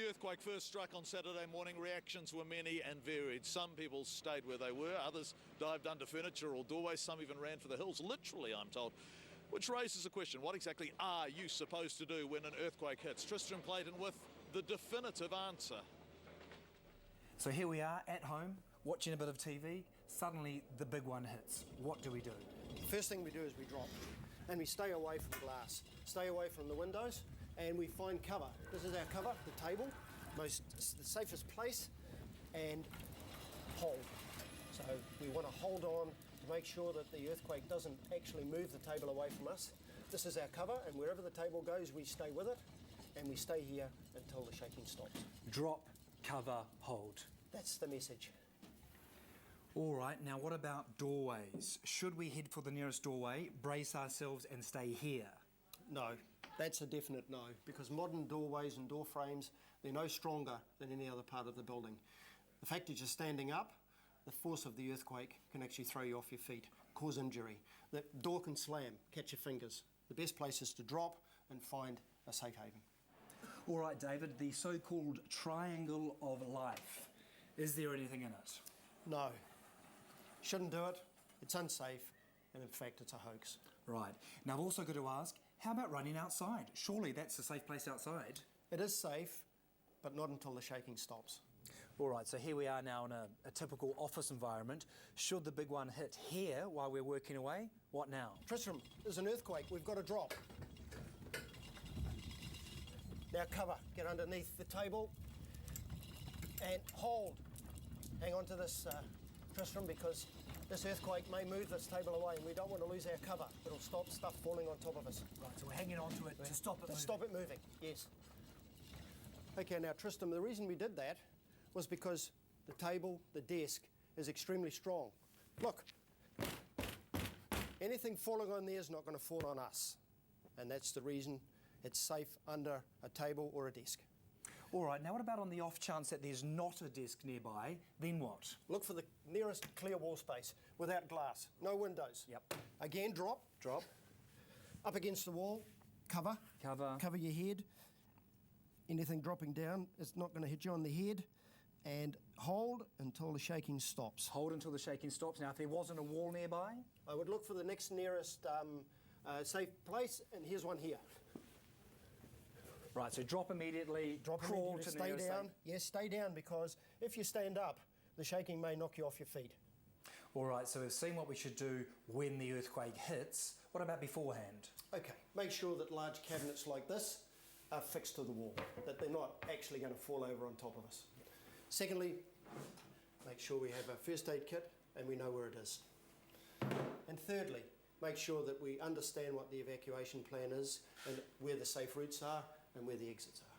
the earthquake first struck on Saturday morning, reactions were many and varied. Some people stayed where they were, others dived under furniture or doorways, some even ran for the hills, literally, I'm told. Which raises a question, what exactly are you supposed to do when an earthquake hits? Tristram Clayton with the definitive answer. So here we are at home, watching a bit of TV. Suddenly the big one hits. What do we do? The first thing we do is we drop, and we stay away from glass, stay away from the windows, and we find cover. This is our cover, the table, the safest place, and hold. So we want to hold on to make sure that the earthquake doesn't actually move the table away from us. This is our cover, and wherever the table goes, we stay with it, and we stay here until the shaking stops. Drop, cover, hold. That's the message. All right, now what about doorways? Should we head for the nearest doorway, brace ourselves and stay here? No, that's a definite no, because modern doorways and door frames, they're no stronger than any other part of the building. The fact that you're standing up, the force of the earthquake can actually throw you off your feet, cause injury. The door can slam, catch your fingers. The best place is to drop and find a safe haven. All right, David, the so-called triangle of life. Is there anything in it? No. Shouldn't do it. It's unsafe, and in fact, it's a hoax. Right. Now, I've also got to ask, how about running outside? Surely that's a safe place outside. It is safe, but not until the shaking stops. All right, so here we are now in a typical office environment. Should the big one hit here while we're working away, what now? Tristram, there's an earthquake. We've got to drop. Now cover. Get underneath the table and hold. Hang on to this, Tristram, because this earthquake may move this table away and we don't want to lose our cover. It'll stop stuff falling on top of us. Right, so we're hanging on to it to stop it moving. To stop it moving, yes. Okay, now Tristram, the reason we did that was because the table, the desk, is extremely strong. Look, anything falling on there is not going to fall on us. And that's the reason it's safe under a table or a desk. All right, now what about on the off chance that there's not a desk nearby? Then what? Look for the nearest clear wall space without glass, no windows. Yep. Again, drop. Drop. Up against the wall, cover. Cover. Cover your head. Anything dropping down, it's not going to hit you on the head. And hold until the shaking stops. Hold until the shaking stops. Now, if there wasn't a wall nearby? I would look for the next nearest safe place, and here's one here. Right, so drop immediately, crawl to the stay nearest down. safe. Yes, stay down, because if you stand up, the shaking may knock you off your feet. All right, so we've seen what we should do when the earthquake hits. What about beforehand? Okay, make sure that large cabinets like this are fixed to the wall, that they're not actually going to fall over on top of us. Secondly, make sure we have a first aid kit and we know where it is. And thirdly, make sure that we understand what the evacuation plan is and where the safe routes are and where the exits are.